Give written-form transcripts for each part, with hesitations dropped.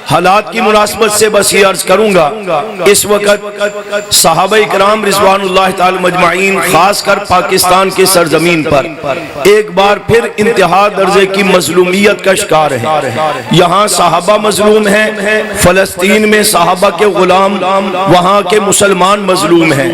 حالات کی مناسبت سے بس یہ عرض کروں گا، اس وقت صحابہ کرام رضوان اللہ تعالی مجمعین خاص کر پاکستان کے سرزمین پر ایک بار پھر انتہا درجے کی مظلومیت کا شکار ہے۔ یہاں صحابہ مظلوم ہیں، فلسطین میں صحابہ کے غلام، وہاں کے مسلمان مظلوم ہیں،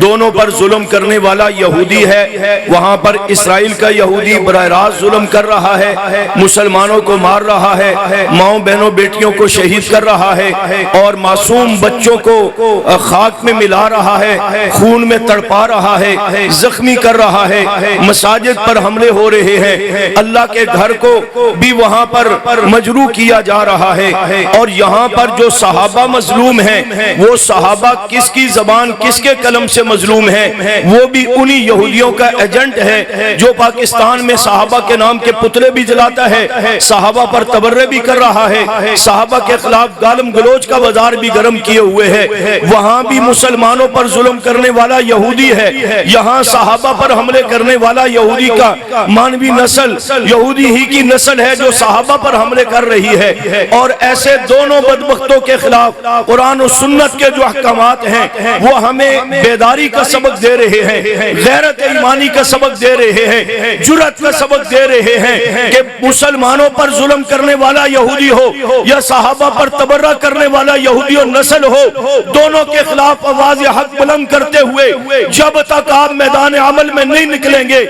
دونوں پر ظلم کرنے والا یہودی ہے، وہاں پر اسرائیل کا یہودی براہ راست ظلم کر رہا ہے، مسلمانوں کو مار رہا ہے، ماؤں بہنوں بیٹیوں کو شہید کر رہا ہے اور معصوم بچوں کو خاک میں ملا رہا ہے، خون میں تڑپا رہا ہے، زخمی کر رہا ہے، مساجد پر حملے ہو رہے ہیں، اللہ کے گھر کو بھی وہاں پر مجروح کیا جا رہا ہے۔ اور یہاں پر جو صحابہ مظلوم ہیں، وہ صحابہ کس کی زبان کس کے قلم سے مظلوم ہیں؟ وہ بھی انہی یہودیوں کا ایجنٹ ہے جو پاکستان میں صحابہ کے نام کے پتلے بھی جلاتا ہے، صحابہ پر تبرے بھی کر رہا ہے، صحابہ کے خلاف گالم گلوچ کا بازار بھی گرم کیے ہوئے ہے۔ وہاں بھی مسلمانوں پر ظلم کرنے والا یہودی ہے، یہاں صحابہ پر حملے کرنے والا یہودی کا مانوی نسل، یہودی ہی کی نسل ہے جو صحابہ پر حملے کر رہی ہے۔ اور ایسے دونوں بدبختوں کے خلاف قرآن و سنت کے جو احکامات ہیں وہ ہمیں بیداری کا سبق دے رہے ہیں، غیرت ایمانی کا سبق دے رہے ہیں، جرأت کا سبق دے رہے ہیں کہ مسلمانوں پر ظلم کرنے والا یہودی ہو یا صحابہ پر تبرہ کرنے والا یہودی و نسل ہو، دونوں کے خلاف آواز حق بلند کرتے ہوئے جب تک آپ میدان عمل میں نہیں نکلیں گے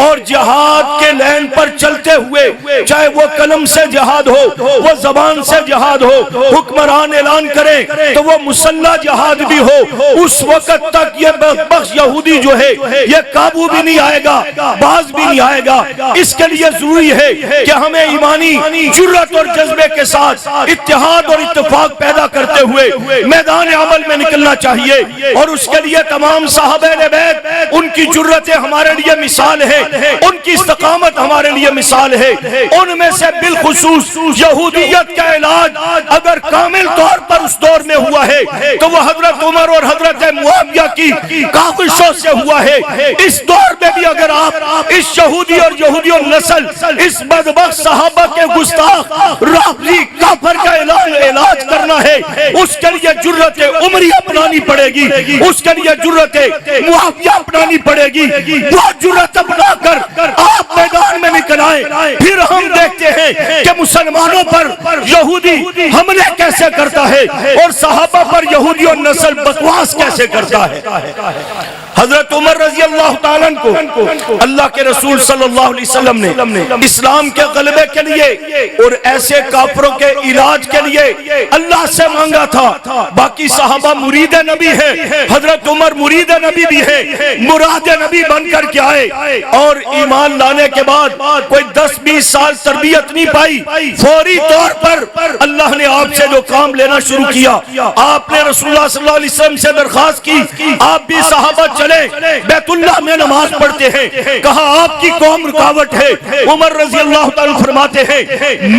اور جہاد کے لین پر چلتے ہوئے، چاہے وہ قلم سے جہاد ہو، وہ زبان سے جہاد ہو، حکمران اعلان کریں تو وہ مسلح جہاد بھی ہو، اس وقت تک یہ بدبخت یہودی جو ہے یہ قابو بھی نہیں آئے گا، باز بھی نہیں آئے گا۔ اس کے لیے ضروری ہے کہ ہمیں ایمانی جرأت اور جذبے کے ساتھ اتحاد اور اتفاق پیدا کرتے ہوئے میدان عمل میں نکلنا چاہیے۔ اور اس کے لیے تمام صحابہ بیت، ان کی جرأتیں ہمارے لیے مثال ہے، ان کی استقامت ہمارے لیے مثال ہے۔ ان میں سے بالخصوص یہودیت کا علاج اگر کامل طور پر اس دور میں ہوا ہے تو وہ حضرت عمر اور حضرت معاویہ کی کاوشوں سے ہوا ہے۔ اس دور میں بھی اگر آپ اس یہودی اور یہودی نسل، اس بدبخت صحابہ کے گستاخ رافضی کافر کا علاج کرنا ہے، اس کے لیے جرأت عمری اپنانی پڑے گی، اس کے لیے جرأت معاویہ اپنانی پڑے گی۔ وہ جرأت اپنا کر آپ میدان میں نکل آئے، پھر ہم دیکھتے ہیں کہ مسلمانوں پر یہودی حملے کیسے کرتا ہے اور صحابہ پر یہودی اور نسل بکواس کیسے کرتا ہے۔ حضرت عمر رضی اللہ تعالیٰ کو اللہ کے رسول صلی اللہ علیہ وسلم نے اسلام کے غلبے کے لیے اور ایسے کافروں کے علاج کے لیے اللہ سے مانگا تھا۔ باقی صحابہ مرید نبی ہے، حضرت عمر مرید نبی بھی ہے، مراد نبی بن کر کے آئے اور ایمان لانے کے بعد کوئی 10-20 سال تربیت نہیں پائی، فوری طور پر اللہ نے آپ سے جو کام لینا شروع کیا، آپ نے رسول اللہ صلی اللہ علیہ وسلم سے درخواست کی آپ بھی صحابہ چلے بیت اللہ میں نماز پڑھتے ہیں۔ کہا آپ کی قوم رکاوٹ ہے، عمر رضی اللہ تعالیٰ فرماتے ہیں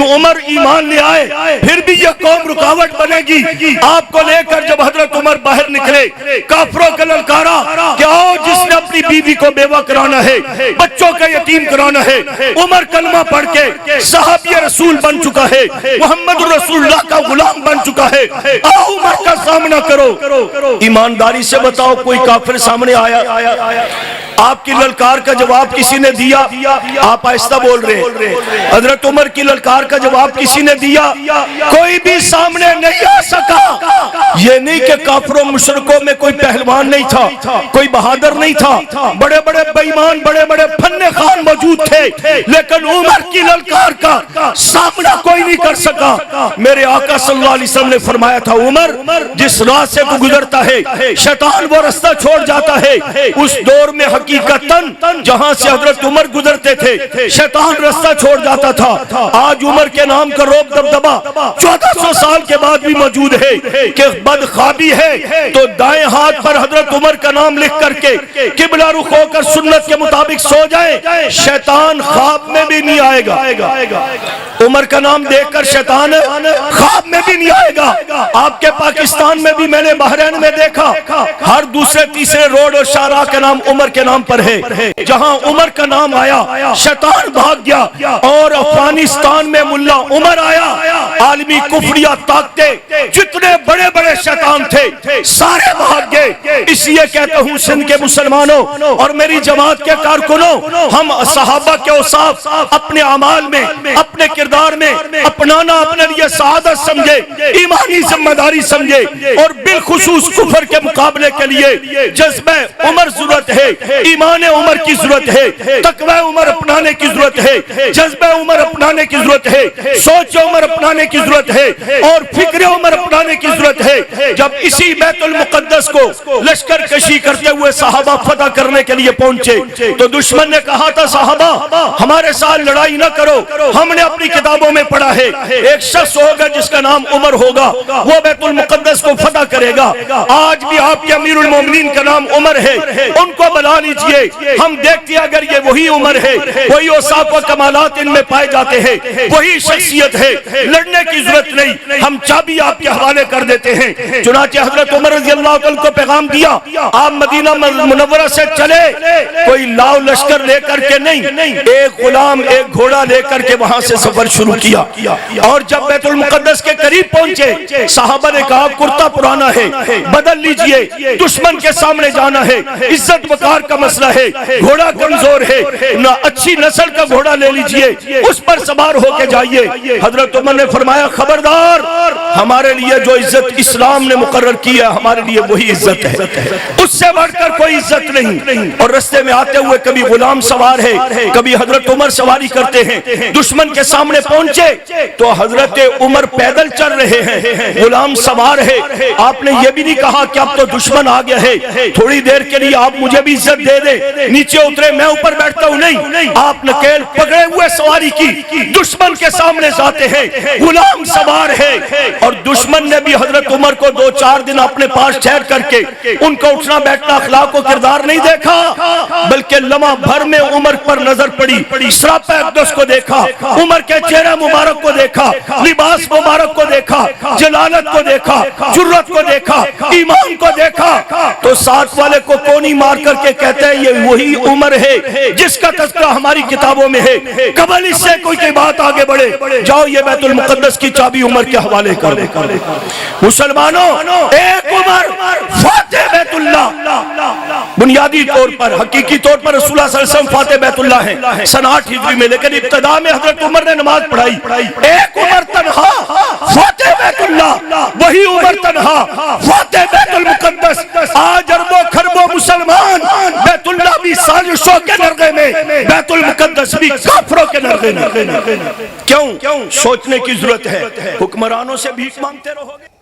عمر ایمان لے آئے پھر بھی یہ قوم رکاوٹ بنے گی۔ آپ کو لے کر جب حضرت عمر باہر نکلے، کافروں کا للکارا کہ آؤ جس نے اپنی بیوی کو بیوہ کرانا ہے، بچوں کا یتیم کرانا ہے، عمر کلمہ پڑھ کے صحابی رسول بن چکا ہے، محمد رسول اللہ کا غلام بن چکا ہے، آؤ عمر کا سامنا کرو۔ ایمانداری سے بتاؤ کوئی کافر سامنے آیا؟ آپ کی للکار کا جواب کسی نے دیا؟ آپ آہستہ بول رہے ہیں۔ حضرت عمر کی للکار کا جواب کسی نے دیا؟ کوئی بھی سامنے نہیں آ سکا۔ یہ نہیں کہ کافروں مشرکوں میں کوئی پہلوان نہیں تھا، کوئی بہادر نہیں تھا، بڑے بڑے بیمان، بڑے بڑے فن خان موجود تھے، لیکن عمر کی للکار کا سامنا کوئی نہیں کر سکا۔ میرے آقا صلی اللہ علیہ وسلم نے فرمایا تھا عمر جس راہ سے تو گزرتا ہے شیطان وہ رستہ چھوڑ جاتا ہے۔ اس دور میں حقیقتاً جہاں سے حضرت عمر گزرتے تھے شیطان رستہ چھوڑ جاتا تھا۔ آج عمر کے نام کا روب دبدبا 1400 سال کے بعد بھی موجود ہے کہ بدخوابی ہے تو دائیں ہاتھ پر حضرت عمر کا نام لکھ کر کے قبلہ رخ ہو کر سنت کے مطابق سو جائے، شیطان خواب میں بھی نہیں آئے گا۔ عمر کا نام دیکھ کر شیطان خواب میں بھی نہیں آئے گا۔ آپ کے پاکستان میں بھی میں نے بحرین میں دیکھا، ہر دوسرے تیسرے روڈ روڈ اور شاہراہ کا نام عمر کے نام پر ہے. جہاں عمر کا نام آیا شیطان بھاگ گیا اور افغانستان میں ملا عمر آیا. عالمی کفریہ طاقتیں جتنے بڑے بڑے شیطان تھے سارے بھاگ گئے. اس لیے کہتا ہوں سندھ کے مسلمانوں اور میری جماعت کے کارکنوں، ہم صحابہ کے اوصاف اپنے اعمال میں، اپنے کردار میں اپنانا اپنے لیے سعادت سمجھے، ایمانی ذمہ داری سمجھے، اور بالخصوص کفر کے مقابلے کے لیے جذبہ عمر ضرورت ہے، ایمان عمر کی ضرورت ہے، تقوی عمر اپنانے کی ضرورت ہے، جذبہ عمر اپنانے کی ضرورت ہے، سوچ عمر اپنانے کی ضرورت ہے، اور فکر عمر اپنانے کی ضرورت ہے. جب اسی بیت المقدس کو لشکر کشی کرتے ہوئے صحابہ فتح کرنے کے لیے پہنچے تو دشمن نے کہا تھا صحابہ ہمارے ساتھ لڑائی نہ کرو، ہم نے اپنی کتابوں میں پڑھا ہے ایک شخص ہوگا جس کا نام عمر ہوگا، وہ بیت المقدس کو فتح کرے گا. آج بھی آپ کے امیر المومنین کا نام عمر ہے، ان کو بلا لیجئے، ہم دیکھتے ہیں اگر یہ وہی عمر ہے، وہی اوصاف و کمالات ان میں پائے جاتے ہیں، وہی شخصیت ہے، لڑنے کی ضرورت نہیں، ہم چابی آپ کے حوالے کر دیتے ہیں. چنانچہ حضرت عمر رضی اللہ عنہ کو پیغام دیا، آپ مدینہ منورہ سے چلے، کوئی لاؤ لشکر لے کر کے نہیں، ایک غلام ایک گھوڑا لے کر کے وہاں سے سفر شروع کیا. اور جب بیت المقدس کے قریب پہنچے صحابہ نے کہا کرتا پرانا ہے، بدل لیجئے، دشمن کے سامنے جانا ہے، عزت وقار کا مسئلہ ہے، گھوڑا کمزور ہے، نہ اچھی نسل کا گھوڑا لے لیجئے، اس پر سوار ہو کے جائیے. حضرت عمر نے فرمایا خبردار، ہمارے لیے جو عزت اسلام نے مقرر کی ہے ہمارے لیے وہی عزت ہے، اس سے بڑھ کر کوئی عزت نہیں. اور رستے میں آتے ہوئے کبھی غلام سوار ہے، کبھی حضرت عمر سواری کرتے ہیں. دشمن کے سامنے پہنچے تو حضرت عمر پیدل چل رہے ہیں، غلام سوار ہے. آپ نے یہ بھی نہیں کہا کہ اب تو دشمن آ گیا ہے، تھوڑی دیر کے لیے آپ مجھے بھی عزت دے دیں، نیچے اترے میں اوپر بیٹھتا ہوں، نہیں، آپ نکیل پکڑے ہوئے سواری کی دشمن کے سامنے جاتے ہیں، غلام سوار ہے. اور دشمن نے بھی حضرت عمر کو 2-4 دن اپنے پاس ٹھہر کر کے ان کو اٹھنا بیٹھنا اخلاق و کردار نہیں دیکھا، بلکہ لمحہ بھر میں عمر پر نظر پڑی، سراپہ اقدس کو دیکھا، عمر کے چہرہ مبارک کو دیکھا، لباس مبارک کو دیکھا، جلالت کو دیکھا، جرت کو دیکھا، ایمان کو دیکھا، تو ساتھ والے کو کونی مار کر کے کہتے ہیں یہ وہی عمر ہے جس کا تذکرہ ہماری کتابوں میں ہے. قبل اس سے کوئی بات آگے بڑھے، جاؤ یہ بیت المقدس کی چابی عمر کے حوالے کر دے. مسلمانوں، ایک عمر فاتح بیت اللہ، بنیادی طور پر حقیقی طور پر رسول اللہ صلی اللہ علیہ وسلم فاتح بیت اللہ ہیں سن 8 ہجری میں، لیکن ابتدا میں حضرت عمر نے نماز پڑھائی. ایک عمر تنہا فاتح بیت اللہ، وہی عمر تنہا فاتح بیت المقدس. آج اربوں خربوں مسلمان بیت اللہ بھی سازشوں کے نرغے میں، بیت المقدس بھی کافروں کے نرغے میں. کیوں؟ سوچنے کی ضرورت ہے. حکمرانوں سے بھیک مانگتے رہو گے.